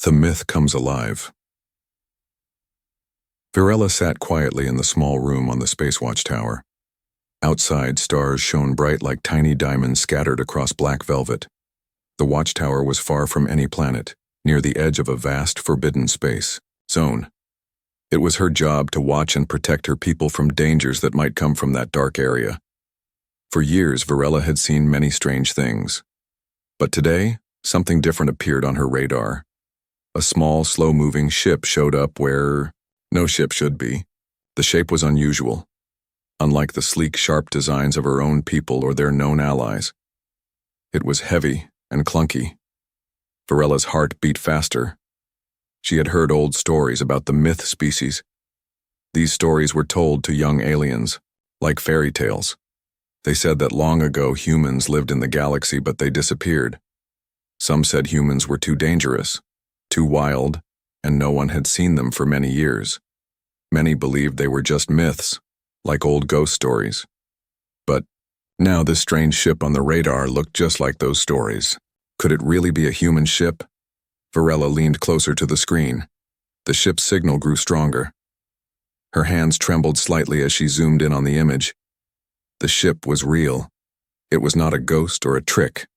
The myth comes alive. Virella sat quietly in the small room on the Space Watch tower. Outside, stars shone bright like tiny diamonds scattered across black velvet. The watchtower was far from any planet, near the edge of a vast, forbidden space zone. It was her job to watch and protect her people from dangers that might come from that dark area. For years, Virella had seen many strange things. But today, something different appeared on her radar. A small, slow-moving ship showed up where no ship should be. The shape was unusual, unlike the sleek, sharp designs of her own people or their known allies. It was heavy and clunky. Virella's heart beat faster. She had heard old stories about the myth species. These stories were told to young aliens, like fairy tales. They said that long ago humans lived in the galaxy, but they disappeared. Some said humans were too dangerous, too wild, and no one had seen them for many years. Many believed they were just myths, like old ghost stories. But now this strange ship on the radar looked just like those stories. Could it really be a human ship? Virella leaned closer to the screen. The ship's signal grew stronger. Her hands trembled slightly as she zoomed in on the image. The ship was real. It was not a ghost or a trick.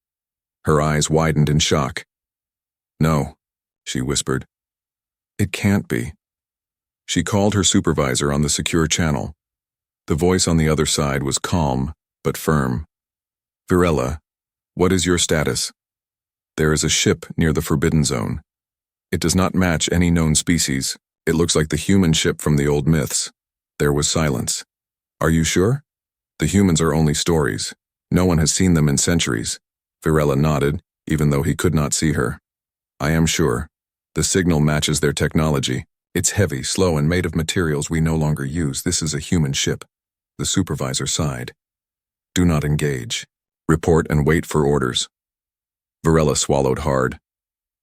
Her eyes widened in shock. "No," she whispered. "It can't be." She called her supervisor on the secure channel. The voice on the other side was calm, but firm. "Virella, what is your status?" "There is a ship near the Forbidden Zone. It does not match any known species. It looks like the human ship from the old myths." There was silence. "Are you sure?" "The humans are only stories. No one has seen them in centuries." Virella nodded, even though he could not see her. "I am sure. The signal matches their technology. It's heavy, slow, and made of materials we no longer use. This is a human ship." The supervisor sighed. "Do not engage. Report and wait for orders." Virella swallowed hard.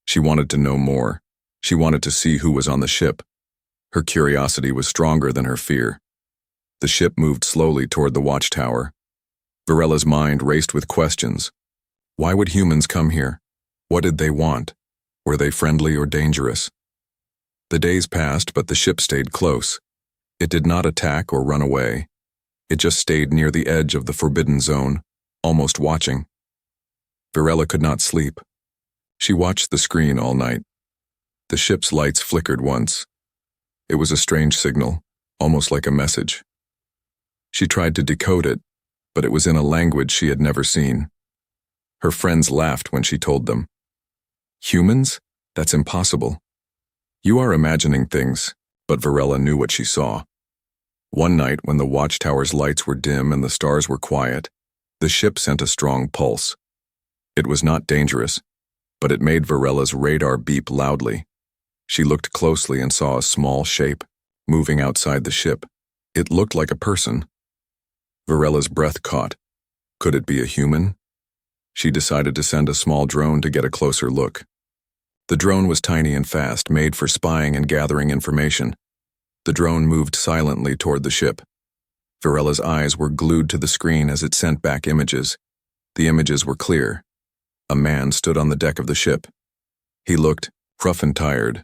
She wanted to know more. She wanted to see who was on the ship. Her curiosity was stronger than her fear. The ship moved slowly toward the watchtower. Virella's mind raced with questions. Why would humans come here? What did they want? Were they friendly or dangerous? The days passed, but the ship stayed close. It did not attack or run away. It just stayed near the edge of the Forbidden Zone, almost watching. Virella could not sleep. She watched the screen all night. The ship's lights flickered once. It was a strange signal, almost like a message. She tried to decode it, but it was in a language she had never seen. Her friends laughed when she told them. "Humans? That's impossible." "You are imagining things," but Virella knew what she saw. One night, when the watchtower's lights were dim and the stars were quiet, the ship sent a strong pulse. It was not dangerous, but it made Virella's radar beep loudly. She looked closely and saw a small shape, moving outside the ship. It looked like a person. Virella's breath caught. Could it be a human? She decided to send a small drone to get a closer look. The drone was tiny and fast, made for spying and gathering information. The drone moved silently toward the ship. Virella's eyes were glued to the screen as it sent back images. The images were clear. A man stood on the deck of the ship. He looked rough and tired.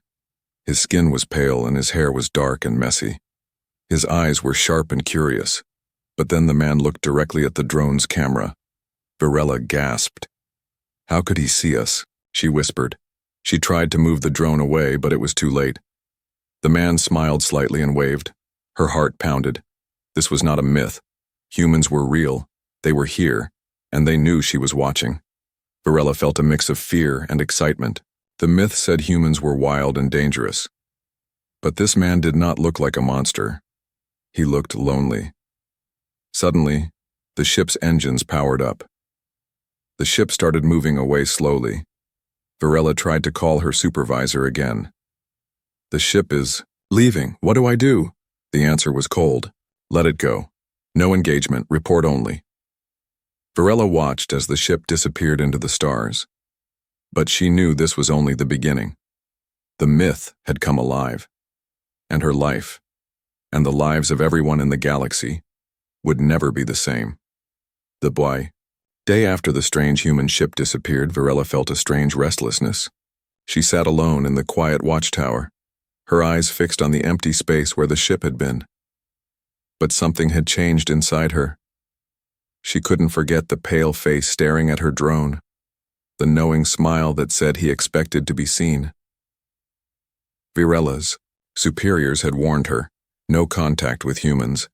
His skin was pale and his hair was dark and messy. His eyes were sharp and curious. But then the man looked directly at the drone's camera. Virella gasped. "How could he see us?" she whispered. She tried to move the drone away, but it was too late. The man smiled slightly and waved. Her heart pounded. This was not a myth. Humans were real. They were here, and they knew she was watching. Virella felt a mix of fear and excitement. The myth said humans were wild and dangerous. But this man did not look like a monster. He looked lonely. Suddenly, the ship's engines powered up. The ship started moving away slowly. Virella tried to call her supervisor again. "The ship is leaving. What do I do?" The answer was cold. "Let it go. No engagement. Report only." Virella watched as the ship disappeared into the stars. But she knew this was only the beginning. The myth had come alive. And her life, and the lives of everyone in the galaxy, would never be the same. The day after the strange human ship disappeared, Virella felt a strange restlessness. She sat alone in the quiet watchtower, her eyes fixed on the empty space where the ship had been. But something had changed inside her. She couldn't forget the pale face staring at her drone, the knowing smile that said he expected to be seen. Virella's superiors had warned her, no contact with humans.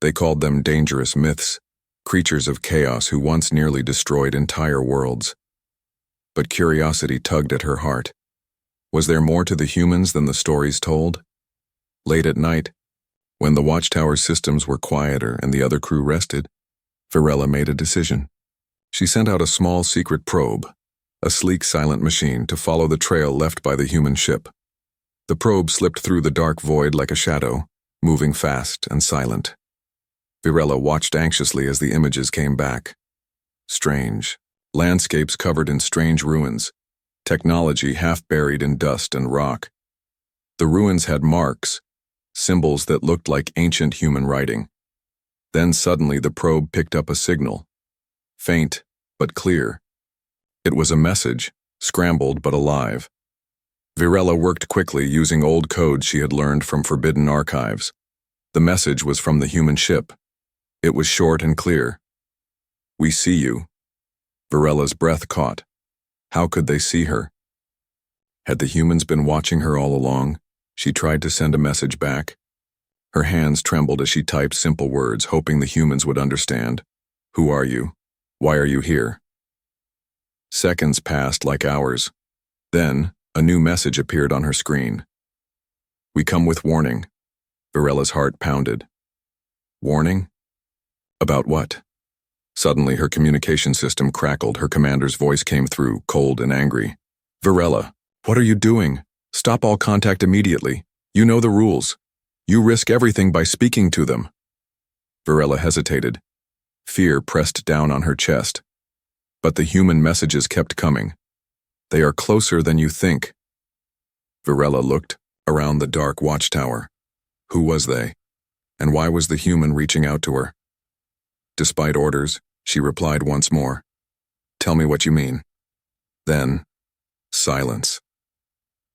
They called them dangerous myths, creatures of chaos who once nearly destroyed entire worlds. But curiosity tugged at her heart. Was there more to the humans than the stories told? Late at night, when the watchtower's systems were quieter and the other crew rested, Virella made a decision. She sent out a small secret probe, a sleek silent machine, to follow the trail left by the human ship. The probe slipped through the dark void like a shadow, moving fast and silent. Virella watched anxiously as the images came back. Strange. Landscapes covered in strange ruins. Technology half buried in dust and rock. The ruins had marks, symbols that looked like ancient human writing. Then suddenly the probe picked up a signal. Faint, but clear. It was a message, scrambled but alive. Virella worked quickly using old codes she had learned from forbidden archives. The message was from the human ship. It was short and clear. "We see you." Virella's breath caught. How could they see her? Had the humans been watching her all along? She tried to send a message back. Her hands trembled as she typed simple words, hoping the humans would understand. "Who are you? Why are you here?" Seconds passed like hours. Then, a new message appeared on her screen. "We come with warning." Virella's heart pounded. Warning? About what? Suddenly, her communication system crackled. Her commander's voice came through, cold and angry. "Virella, what are you doing? Stop all contact immediately. You know the rules. You risk everything by speaking to them." Virella hesitated. Fear pressed down on her chest. But the human messages kept coming. "They are closer than you think." Virella looked around the dark watchtower. Who was they? And why was the human reaching out to her? Despite orders, she replied once more. "Tell me what you mean." Then, silence.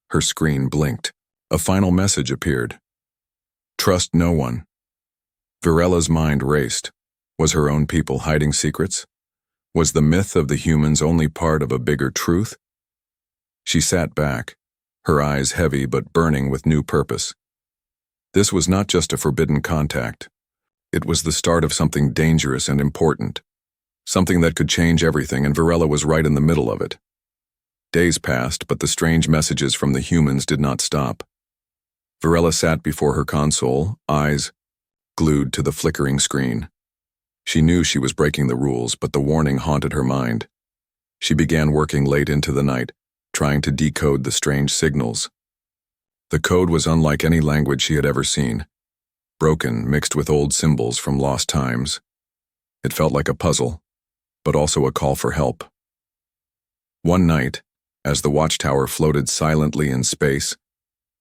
Her screen blinked. A final message appeared. "Trust no one." Virella's mind raced. Was her own people hiding secrets? Was the myth of the humans only part of a bigger truth? She sat back, her eyes heavy but burning with new purpose. This was not just a forbidden contact. It was the start of something dangerous and important. Something that could change everything, and Virella was right in the middle of it. Days passed, but the strange messages from the humans did not stop. Virella sat before her console, eyes glued to the flickering screen. She knew she was breaking the rules, but the warning haunted her mind. She began working late into the night, trying to decode the strange signals. The code was unlike any language she had ever seen. Broken, mixed with old symbols from lost times. It felt like a puzzle, but also a call for help. One night, as the watchtower floated silently in space,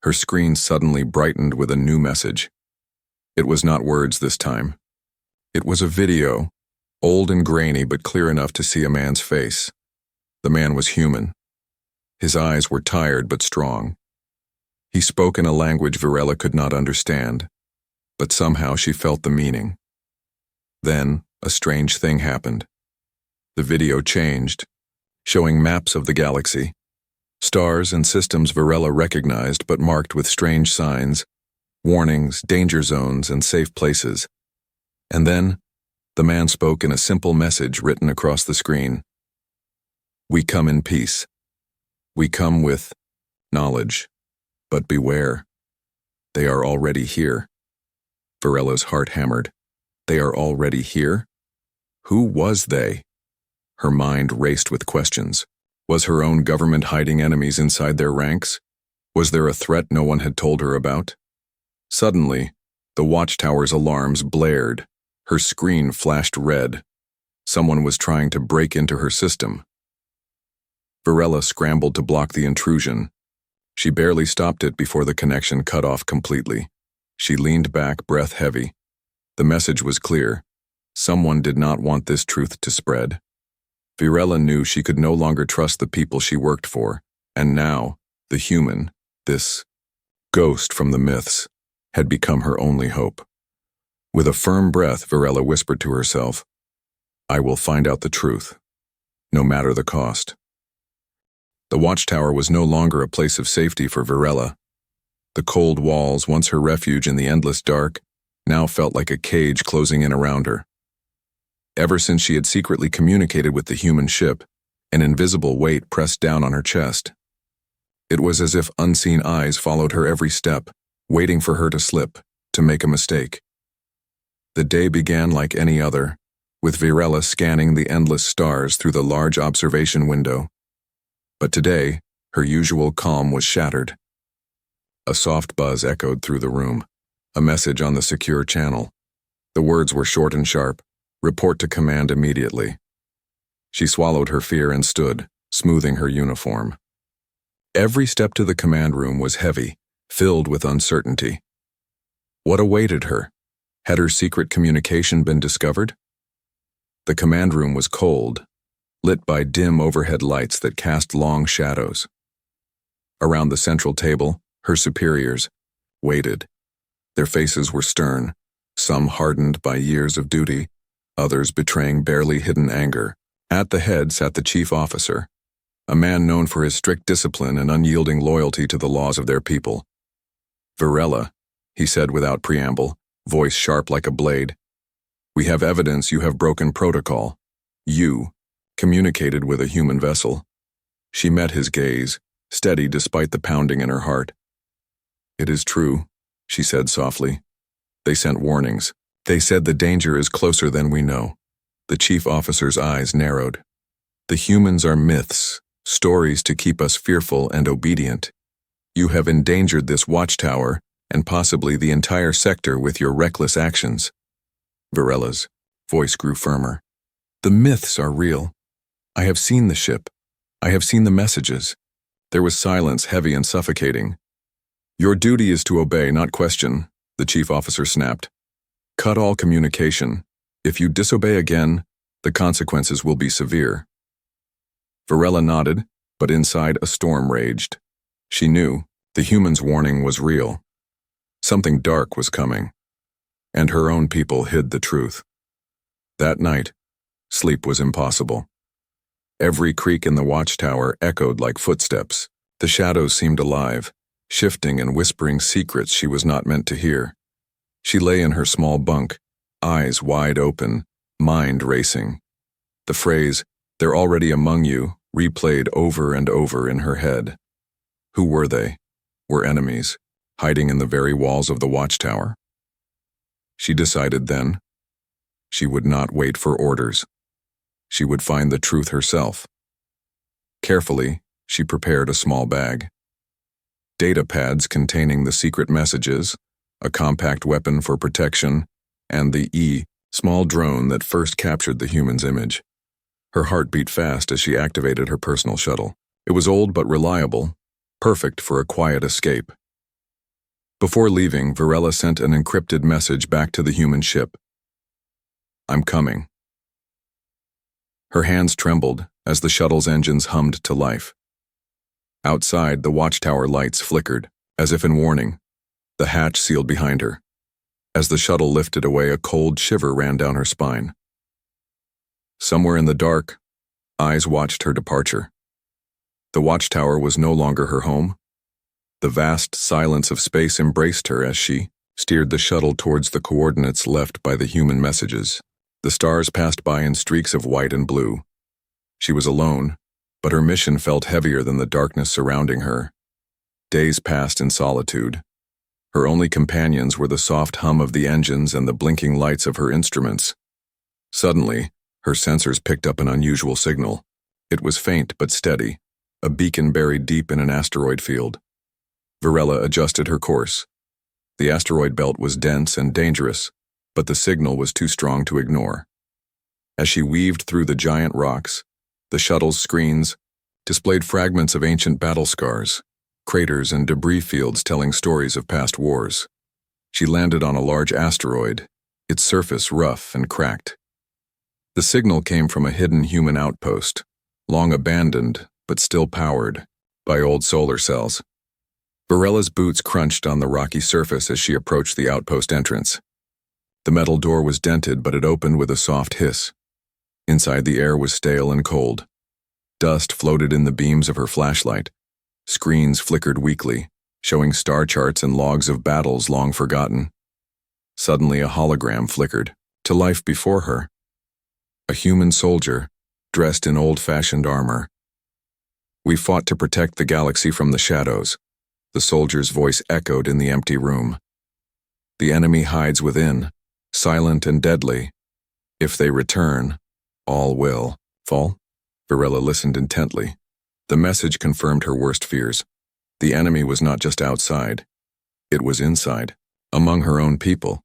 her screen suddenly brightened with a new message. It was not words this time. It was a video, old and grainy but clear enough to see a man's face. The man was human. His eyes were tired but strong. He spoke in a language Virella could not understand, but somehow she felt the meaning. Then, a strange thing happened. The video changed, showing maps of the galaxy. Stars and systems Virella recognized but marked with strange signs, warnings, danger zones, and safe places. And then, the man spoke in a simple message written across the screen. "We come in peace. We come with knowledge. But beware. They are already here." Virella's heart hammered. They are already here? Who was they? Her mind raced with questions. Was her own government hiding enemies inside their ranks? Was there a threat no one had told her about? Suddenly, the watchtower's alarms blared. Her screen flashed red. Someone was trying to break into her system. Virella scrambled to block the intrusion. She barely stopped it before the connection cut off completely. She leaned back, breath heavy. The message was clear. Someone did not want this truth to spread. Virella knew she could no longer trust the people she worked for, and now, The human, this ghost from the myths, had become her only hope. With a firm breath, Varela whispered to herself, "I will find out the truth, no matter the cost." The watchtower was no longer a place of safety for Varela. The cold walls, once her refuge in the endless dark, now felt like a cage closing in around her. Ever since she had secretly communicated with the human ship, an invisible weight pressed down on her chest. It was as if unseen eyes followed her every step, waiting for her to slip, to make a mistake. The day began like any other, with Varela scanning the endless stars through the large observation window. But today, her usual calm was shattered. A soft buzz echoed through the room, a message on the secure channel. The words were short and sharp, "Report to command immediately." She swallowed her fear and stood, smoothing her uniform. Every step to the command room was heavy, filled with uncertainty. What awaited her? Had her secret communication been discovered? The command room was cold, lit by dim overhead lights that cast long shadows. Around the central table, her superiors waited. Their faces were stern, some hardened by years of duty, others betraying barely hidden anger. At the head sat the chief officer, a man known for his strict discipline and unyielding loyalty to the laws of their people. "Varela," he said without preamble, voice sharp like a blade, "we have evidence you have broken protocol. You communicated with a human vessel." She met his gaze, steady despite the pounding in her heart. "It is true," she said softly. "They sent warnings. They said the danger is closer than we know." The chief officer's eyes narrowed. "The humans are myths, stories to keep us fearful and obedient. You have endangered this watchtower and possibly the entire sector with your reckless actions." Varela's voice grew firmer. "The myths are real. I have seen the ship. I have seen the messages." There was silence, heavy and suffocating. "Your duty is to obey, not question," the chief officer snapped. "Cut all communication. If you disobey again, the consequences will be severe." Varela nodded, but inside a storm raged. She knew the human's warning was real. Something dark was coming, and her own people hid the truth. That night, sleep was impossible. Every creak in the watchtower echoed like footsteps. The shadows seemed alive, shifting and whispering secrets she was not meant to hear. She lay in her small bunk, eyes wide open, mind racing. The phrase, "They're already among you," replayed over and over in her head. Who were they? Were enemies, hiding in the very walls of the watchtower? She decided then. She would not wait for orders. She would find the truth herself. Carefully, she prepared a small bag. Data pads containing the secret messages, a compact weapon for protection, and the small drone that first captured the human's image. Her heart beat fast as she activated her personal shuttle. It was old but reliable, perfect for a quiet escape. Before leaving, Varela sent an encrypted message back to the human ship. "I'm coming." Her hands trembled as the shuttle's engines hummed to life. Outside, the watchtower lights flickered, as if in warning. The hatch sealed behind her. As the shuttle lifted away, a cold shiver ran down her spine. Somewhere in the dark, eyes watched her departure. The watchtower was no longer her home. The vast silence of space embraced her as she steered the shuttle towards the coordinates left by the human messages. The stars passed by in streaks of white and blue. She was alone, but her mission felt heavier than the darkness surrounding her. Days passed in solitude. Her only companions were the soft hum of the engines and the blinking lights of her instruments. Suddenly, her sensors picked up an unusual signal. It was faint but steady, a beacon buried deep in an asteroid field. Varela adjusted her course. The asteroid belt was dense and dangerous, but the signal was too strong to ignore. As she weaved through the giant rocks, the shuttle's screens displayed fragments of ancient battle scars, craters and debris fields telling stories of past wars. She landed on a large asteroid, its surface rough and cracked. The signal came from a hidden human outpost, long abandoned but still powered. by old solar cells. Virella's boots crunched on the rocky surface as she approached the outpost entrance. The metal door was dented, but it opened with a soft hiss. Inside, the air was stale and cold. Dust floated in the beams of her flashlight. Screens flickered weakly, showing star charts and logs of battles long forgotten. Suddenly, a hologram flickered to life before her. A human soldier, dressed in old-fashioned armor. "We fought to protect the galaxy from the shadows," the soldier's voice echoed in the empty room. "The enemy hides within, silent and deadly. If they return, all will fall." Virella listened intently. The message confirmed her worst fears. The enemy was not just outside. It was inside, among her own people.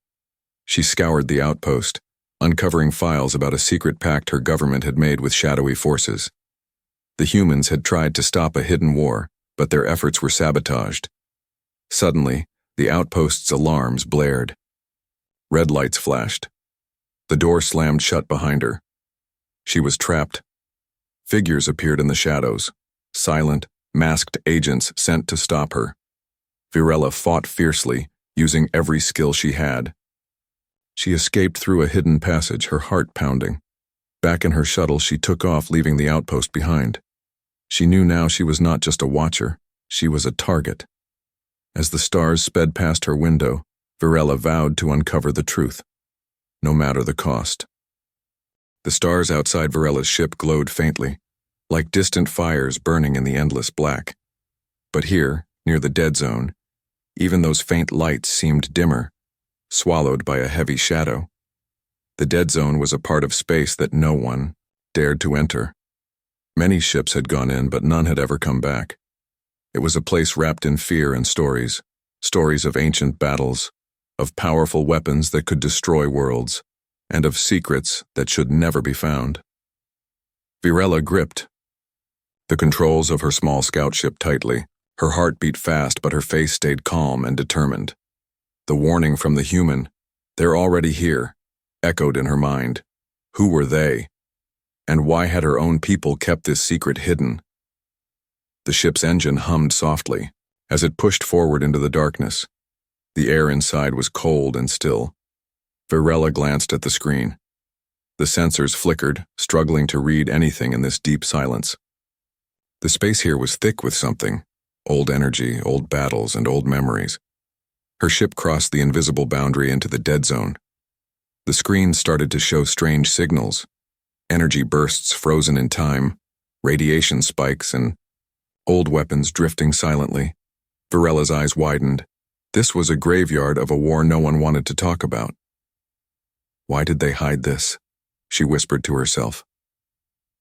She scoured the outpost, uncovering files about a secret pact her government had made with shadowy forces. The humans had tried to stop a hidden war, but their efforts were sabotaged. Suddenly, the outpost's alarms blared. Red lights flashed. The door slammed shut behind her. She was trapped. Figures appeared in the shadows, silent, masked agents sent to stop her. Virella fought fiercely, using every skill she had. She escaped through a hidden passage, her heart pounding. Back in her shuttle, she took off, leaving the outpost behind. She knew now she was not just a watcher, she was a target. As the stars sped past her window, Virella vowed to uncover the truth, no matter the cost. The stars outside Virella's ship glowed faintly, like distant fires burning in the endless black. But here, near the dead zone, even those faint lights seemed dimmer, swallowed by a heavy shadow. The dead zone was a part of space that no one dared to enter. Many ships had gone in, but none had ever come back. It was a place wrapped in fear and stories of ancient battles, of powerful weapons that could destroy worlds, and of secrets that should never be found. Virella gripped the controls of her small scout ship tightly. Her heart beat fast, but her face stayed calm and determined. The warning from the human, "They're already here," echoed in her mind. Who were they? And why had her own people kept this secret hidden? The ship's engine hummed softly as it pushed forward into the darkness. The air inside was cold and still. Virella glanced at the screen. The sensors flickered, struggling to read anything in this deep silence. The space here was thick with something: old energy, old battles, and old memories. Her ship crossed the invisible boundary into the dead zone. The screen started to show strange signals: energy bursts frozen in time, radiation spikes, and old weapons drifting silently. Virella's eyes widened. This was a graveyard of a war no one wanted to talk about. Why did they hide this? She whispered to herself.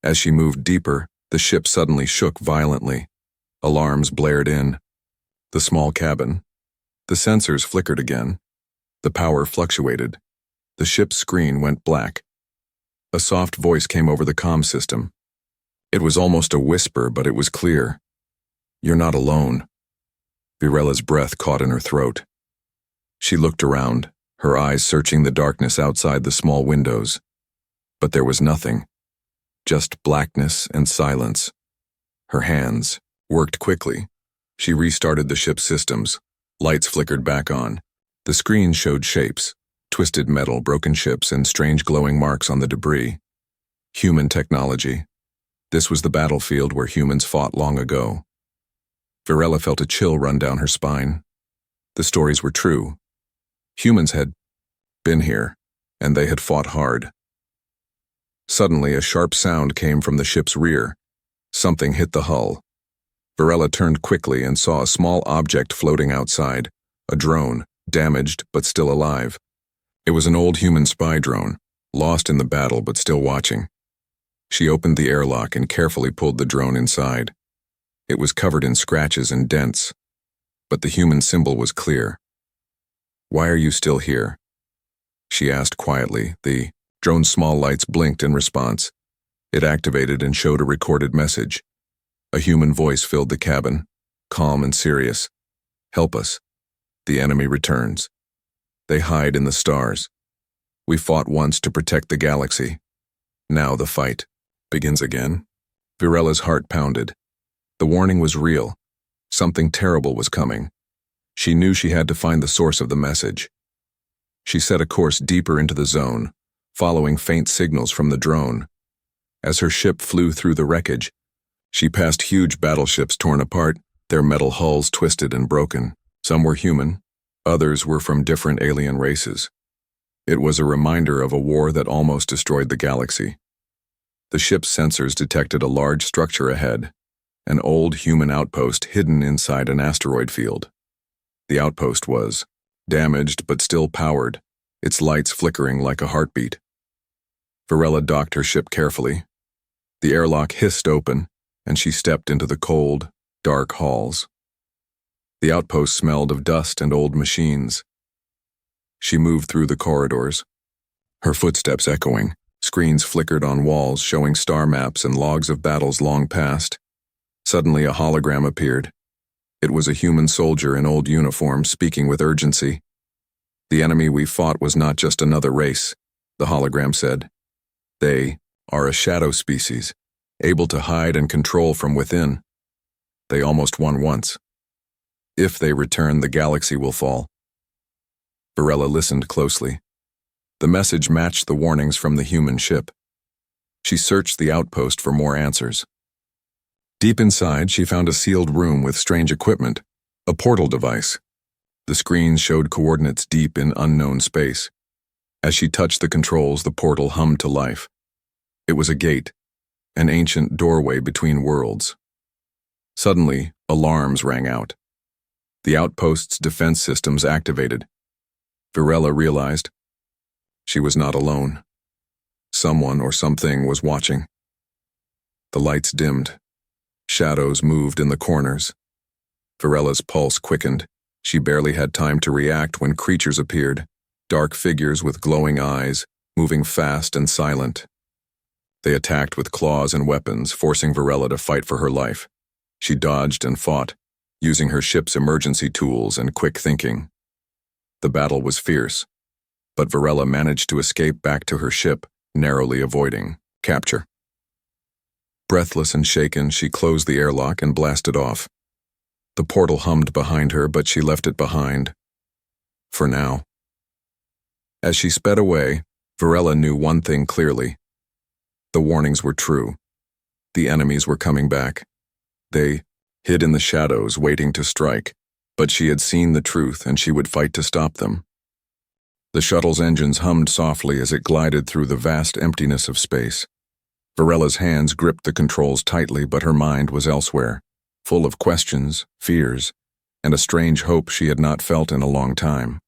As she moved deeper, the ship suddenly shook violently. Alarms blared in. The small cabin. The sensors flickered again. The power fluctuated. The ship's screen went black. A soft voice came over the comm system. It was almost a whisper, but it was clear. "You're not alone." Virella's breath caught in her throat. She looked around, her eyes searching the darkness outside the small windows. But there was nothing. Just blackness and silence. Her hands worked quickly. She restarted the ship's systems. Lights flickered back on. The screen showed shapes: twisted metal, broken ships, and strange glowing marks on the debris. Human technology. This was the battlefield where humans fought long ago. Virella felt a chill run down her spine. The stories were true. Humans had been here, and they had fought hard. Suddenly, a sharp sound came from the ship's rear. Something hit the hull. Virella turned quickly and saw a small object floating outside, a drone, damaged but still alive. It was an old human spy drone, lost in the battle but still watching. She opened the airlock and carefully pulled the drone inside. It was covered in scratches and dents, but the human symbol was clear. "Why are you still here?" she asked quietly. The drone's small lights blinked in response. It activated and showed a recorded message. A human voice filled the cabin, calm and serious. "Help us. The enemy returns. They hide in the stars. We fought once to protect the galaxy. Now the fight begins again." Virella's heart pounded. The warning was real. Something terrible was coming. She knew she had to find the source of the message. She set a course deeper into the zone, following faint signals from the drone. As her ship flew through the wreckage, she passed huge battleships torn apart, their metal hulls twisted and broken. Some were human, others were from different alien races. It was a reminder of a war that almost destroyed the galaxy. The ship's sensors detected a large structure ahead, an old human outpost hidden inside an asteroid field. The outpost was damaged but still powered, its lights flickering like a heartbeat. Varela docked her ship carefully. The airlock hissed open, and she stepped into the cold, dark halls. The outpost smelled of dust and old machines. She moved through the corridors, her footsteps echoing. Screens flickered on walls showing star maps and logs of battles long past. Suddenly a hologram appeared. It was a human soldier in old uniform speaking with urgency. "The enemy we fought was not just another race," the hologram said. "They are a shadow species, able to hide and control from within. They almost won once. If they return, the galaxy will fall." Varela listened closely. The message matched the warnings from the human ship. She searched the outpost for more answers. Deep inside, she found a sealed room with strange equipment, a portal device. The screens showed coordinates deep in unknown space. As she touched the controls, the portal hummed to life. It was a gate, an ancient doorway between worlds. Suddenly, alarms rang out. The outpost's defense systems activated. Varela realized she was not alone. Someone or something was watching. The lights dimmed. Shadows moved in the corners. Varela's pulse quickened. She barely had time to react when creatures appeared, dark figures with glowing eyes, moving fast and silent. They attacked with claws and weapons, forcing Varela to fight for her life. She dodged and fought, using her ship's emergency tools and quick thinking. The battle was fierce, but Varela managed to escape back to her ship, narrowly avoiding capture. Breathless and shaken, she closed the airlock and blasted off. The portal hummed behind her, but she left it behind. For now. As she sped away, Varela knew one thing clearly. The warnings were true. The enemies were coming back. They hid in the shadows, waiting to strike, but she had seen the truth and she would fight to stop them. The shuttle's engines hummed softly as it glided through the vast emptiness of space. Varela's hands gripped the controls tightly, but her mind was elsewhere, full of questions, fears, and a strange hope she had not felt in a long time.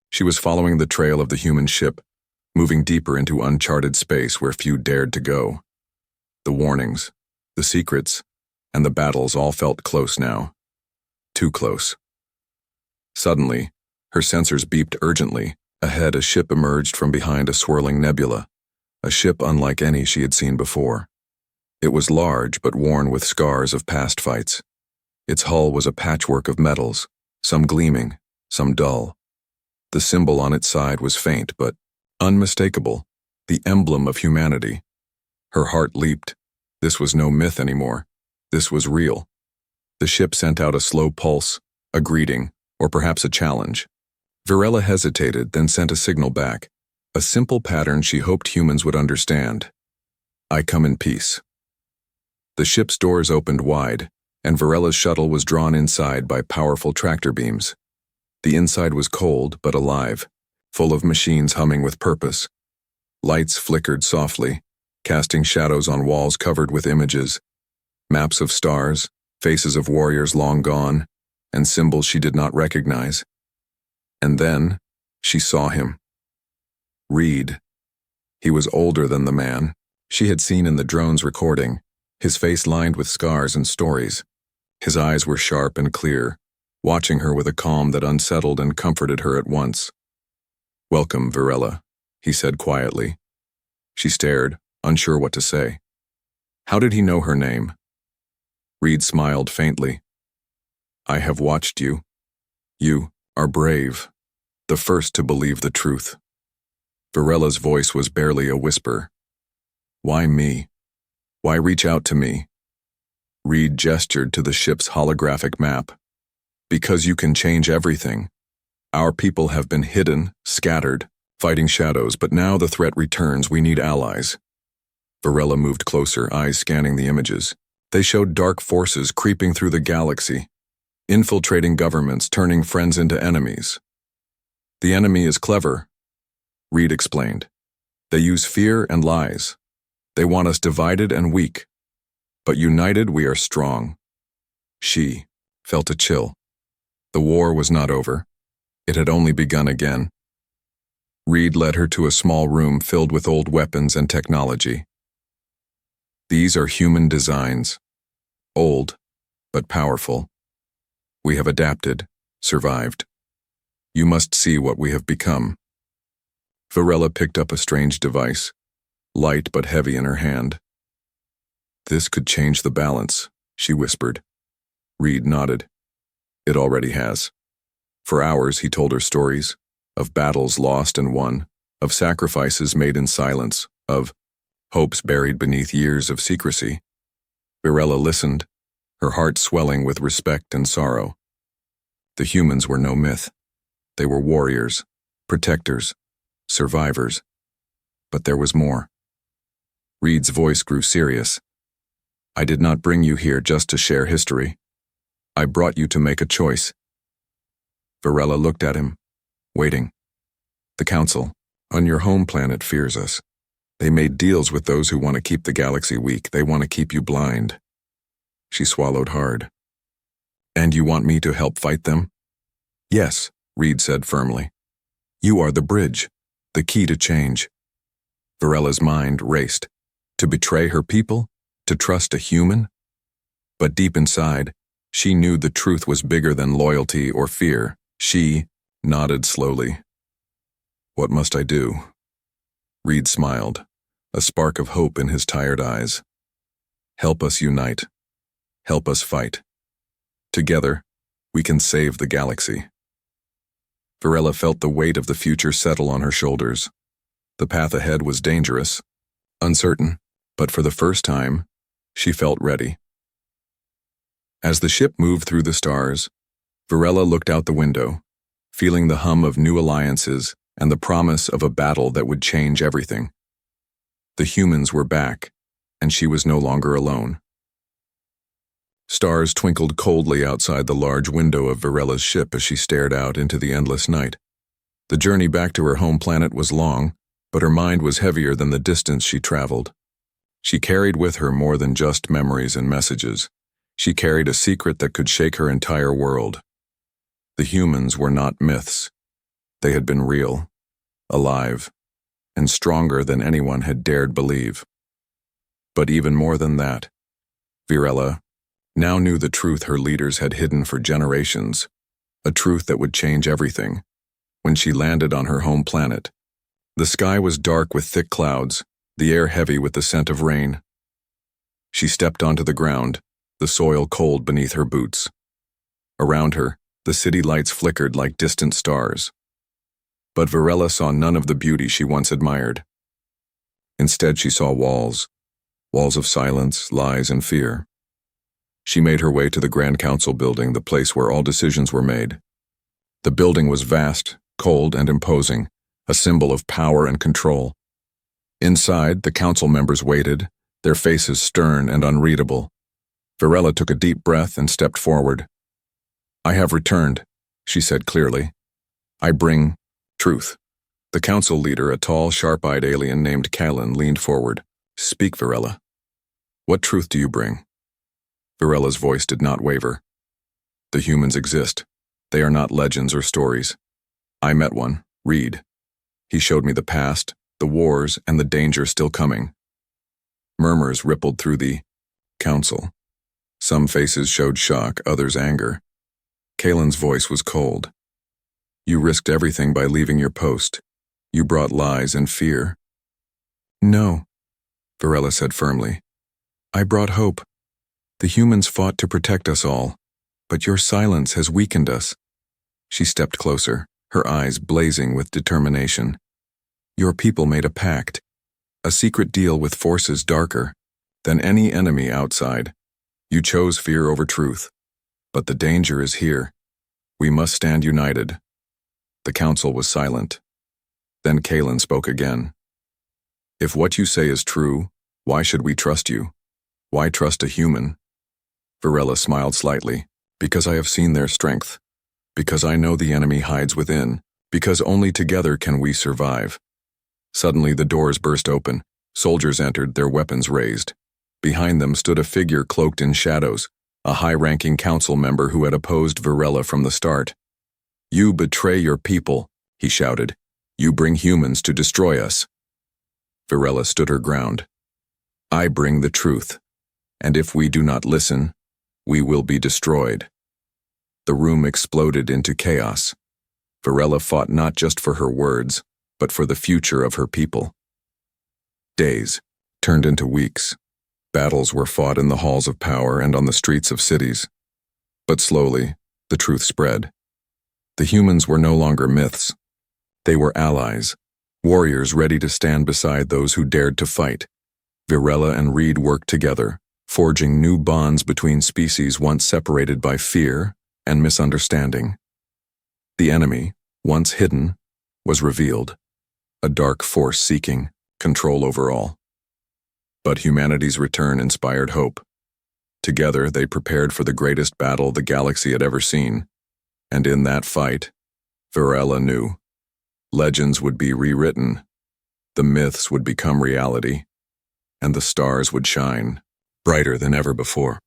She was following the trail of the human ship, moving deeper into uncharted space where few dared to go. The warnings, the secrets, and the battles all felt close now. Too close. Suddenly, her sensors beeped urgently. Ahead, a ship emerged from behind a swirling nebula, a ship unlike any she had seen before. It was large but worn with scars of past fights. Its hull was a patchwork of metals, some gleaming, some dull. The symbol on its side was faint but unmistakable, the emblem of humanity. Her heart leaped. This was no myth anymore. This was real. The ship sent out a slow pulse, a greeting, or perhaps a challenge. Varela hesitated, then sent a signal back, a simple pattern she hoped humans would understand. "I come in peace." The ship's doors opened wide, and Varela's shuttle was drawn inside by powerful tractor beams. The inside was cold but alive, full of machines humming with purpose. Lights flickered softly, casting shadows on walls covered with images, maps of stars, faces of warriors long gone, and symbols she did not recognize. And then, she saw him. Reed. He was older than the man she had seen in the drone's recording, his face lined with scars and stories. His eyes were sharp and clear, watching her with a calm that unsettled and comforted her at once. "Welcome, Varela," he said quietly. She stared, unsure what to say. How did he know her name? Reed smiled faintly. "I have watched you. You are brave, the first to believe the truth." Varela's voice was barely a whisper. "Why me? Why reach out to me?" Reed gestured to the ship's holographic map. Because you can change everything. Our people have been hidden, scattered, fighting shadows, but now the threat returns. We need allies. Varela moved closer, eyes scanning the images. They showed dark forces creeping through the galaxy, infiltrating governments, turning friends into enemies. The enemy is clever, Reed explained. They use fear and lies. They want us divided and weak. But united, we are strong. She felt a chill. The war was not over. It had only begun again. Reed led her to a small room filled with old weapons and technology. These are human designs. Old, but powerful. We have adapted, survived. You must see what we have become. Varela picked up a strange device, light but heavy in her hand. This could change the balance, she whispered. Reed nodded. It already has. For hours he told her stories, of battles lost and won, of sacrifices made in silence, of hopes buried beneath years of secrecy. Varela listened, her heart swelling with respect and sorrow. The humans were no myth. They were warriors, protectors, survivors. But there was more. Reed's voice grew serious. I did not bring you here just to share history. I brought you to make a choice. Varela looked at him, waiting. The Council, on your home planet, fears us. They made deals with those who want to keep the galaxy weak. They want to keep you blind. She swallowed hard. And you want me to help fight them? Yes, Reed said firmly. You are the bridge, the key to change. Varela's mind raced. To betray her people? To trust a human? But deep inside, she knew the truth was bigger than loyalty or fear. She nodded slowly. What must I do? Reed smiled, a spark of hope in his tired eyes. Help us unite. Help us fight. Together, we can save the galaxy. Varela felt the weight of the future settle on her shoulders. The path ahead was dangerous, uncertain, but for the first time, she felt ready. As the ship moved through the stars, Varela looked out the window, feeling the hum of new alliances and the promise of a battle that would change everything. The humans were back, and she was no longer alone. Stars twinkled coldly outside the large window of Varela's ship as she stared out into the endless night. The journey back to her home planet was long, but her mind was heavier than the distance she traveled. She carried with her more than just memories and messages. She carried a secret that could shake her entire world. The humans were not myths. They had been real, alive, and stronger than anyone had dared believe. But even more than that, Varela now knew the truth her leaders had hidden for generations, a truth that would change everything. When she landed on her home planet, the sky was dark with thick clouds, the air heavy with the scent of rain. She stepped onto the ground, the soil cold beneath her boots. Around her, the city lights flickered like distant stars. But Varela saw none of the beauty she once admired. Instead, she saw walls of silence, lies, and fear. She made her way to the Grand Council building, the place where all decisions were made. The building was vast, cold, and imposing, a symbol of power and control. Inside, the council members waited, their faces stern and unreadable. Varela took a deep breath and stepped forward. I have returned, she said clearly. I bring truth. The council leader, a tall, sharp-eyed alien named Callan, leaned forward. Speak, Varela. What truth do you bring? Varela's voice did not waver. The humans exist. They are not legends or stories. I met one, Reed. He showed me the past, the wars, and the danger still coming. Murmurs rippled through the council. Some faces showed shock, others anger. Kalen's voice was cold. You risked everything by leaving your post. You brought lies and fear. No, Varela said firmly. I brought hope. The humans fought to protect us all, but your silence has weakened us. She stepped closer, her eyes blazing with determination. Your people made a pact, a secret deal with forces darker than any enemy outside. You chose fear over truth. But the danger is here. We must stand united. The council was silent. Then Kalen spoke again. If what you say is true, why should we trust you? Why trust a human? Varela smiled slightly. Because I have seen their strength. Because I know the enemy hides within. Because only together can we survive. Suddenly the doors burst open. Soldiers entered, their weapons raised. Behind them stood a figure cloaked in shadows, a high-ranking council member who had opposed Varela from the start. You betray your people, he shouted. You bring humans to destroy us. Varela stood her ground. I bring the truth, and if we do not listen, we will be destroyed. The room exploded into chaos. Varela fought not just for her words, but for the future of her people. Days turned into weeks. Battles were fought in the halls of power and on the streets of cities. But slowly, the truth spread. The humans were no longer myths. They were allies, warriors ready to stand beside those who dared to fight. Varela and Reed worked together, forging new bonds between species once separated by fear and misunderstanding. The enemy, once hidden, was revealed, a dark force seeking control over all. But humanity's return inspired hope. Together, they prepared for the greatest battle the galaxy had ever seen. And in that fight, Varela knew. Legends would be rewritten, the myths would become reality, and the stars would shine brighter than ever before.